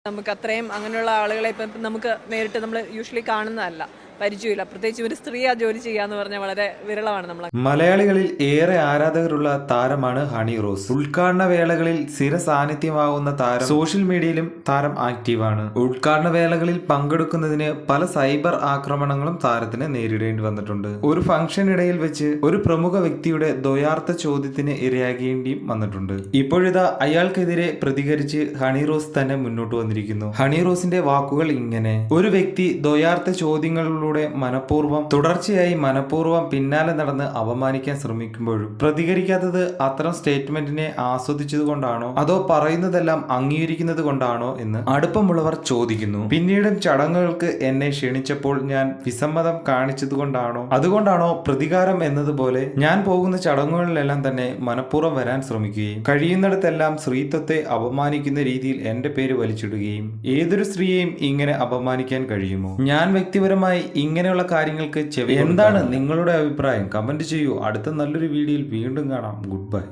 നമുക്ക് അത്രയും അങ്ങനെയുള്ള ആളുകളെ ഇപ്പം നമുക്ക് നേരിട്ട് നമ്മൾ യൂഷ്വലി കാണുന്നതല്ല, പരിചയമില്ല. പ്രത്യേകിച്ച് ഒരു സ്ത്രീ ആ ജോലി ചെയ്യാന്ന് പറഞ്ഞാൽ വളരെ വിരളമാണ് നമ്മൾ. മലയാളികളിൽ ഏറെ ആരാധകരുള്ള താരമാണ് ഹണി റോസ്. ഉദ്ഘാടന വേളകളിൽ സ്ഥിര സാന്നിധ്യമാകുന്ന താരം സോഷ്യൽ മീഡിയയിലും താരം ആക്റ്റീവാണ്. ഉദ്ഘാടന വേളകളിൽ പങ്കെടുക്കുന്നതിന് പല സൈബർ ആക്രമണങ്ങളും താരത്തിന് നേരിടേണ്ടി വന്നിട്ടുണ്ട്. ഒരു ഫംഗ്ഷനിടയിൽ വെച്ച് ഒരു പ്രമുഖ വ്യക്തിയുടെ ദ്വയാർത്ഥ ചോദ്യത്തിന് ഇരയാകേണ്ടിയും വന്നിട്ടുണ്ട്. ഇപ്പോഴിതാ അയാൾക്കെതിരെ പ്രതികരിച്ച് ഹണി റോസ് തന്നെ മുന്നോട്ട് വന്നിരിക്കുന്നു. ഹണി റോസിന്റെ വാക്കുകൾ ഇങ്ങനെ: ഒരു വ്യക്തി ദ്വയാർത്ഥ ചോദ്യങ്ങളിലൂടെ തുടർച്ചയായി മനഃപൂർവ്വം പിന്നാലെ നടന്ന് അപമാനിക്കാൻ ശ്രമിക്കുമ്പോഴും പ്രതികരിക്കാത്തത് അത്തരം സ്റ്റേറ്റ്മെന്റിനെ ആസ്വദിച്ചത് കൊണ്ടാണോ അതോ പറയുന്നതെല്ലാം അംഗീകരിക്കുന്നത് കൊണ്ടാണോ എന്ന് അടുപ്പമുള്ളവർ ചോദിക്കുന്നു. പിന്നീടും ചടങ്ങുകൾക്ക് എന്നെ ക്ഷണിച്ചപ്പോൾ ഞാൻ വിസമ്മതം കാണിച്ചതുകൊണ്ടാണോ അതുകൊണ്ടാണോ പ്രതികാരം എന്നതുപോലെ ഞാൻ പോകുന്ന ചടങ്ങുകളിലെല്ലാം തന്നെ മനഃപൂർവ്വം വരാൻ ശ്രമിക്കുകയും കഴിയുന്നിടത്തെല്ലാം സ്ത്രീത്വത്തെ അപമാനിക്കുന്ന രീതിയിൽ എന്റെ പേര് വലിച്ചിടുകയും ഏതൊരു സ്ത്രീയെയും ഇങ്ങനെ അപമാനിക്കാൻ കഴിയുമോ? ഞാൻ വ്യക്തിപരമായി ഇങ്ങനെയുള്ള കാര്യങ്ങൾക്ക് എന്താണ് നിങ്ങളുടെ അഭിപ്രായം? കമന്റ് ചെയ്യൂ. അടുത്ത നല്ലൊരു വീഡിയോയിൽ വീണ്ടും കാണാം. Good bye.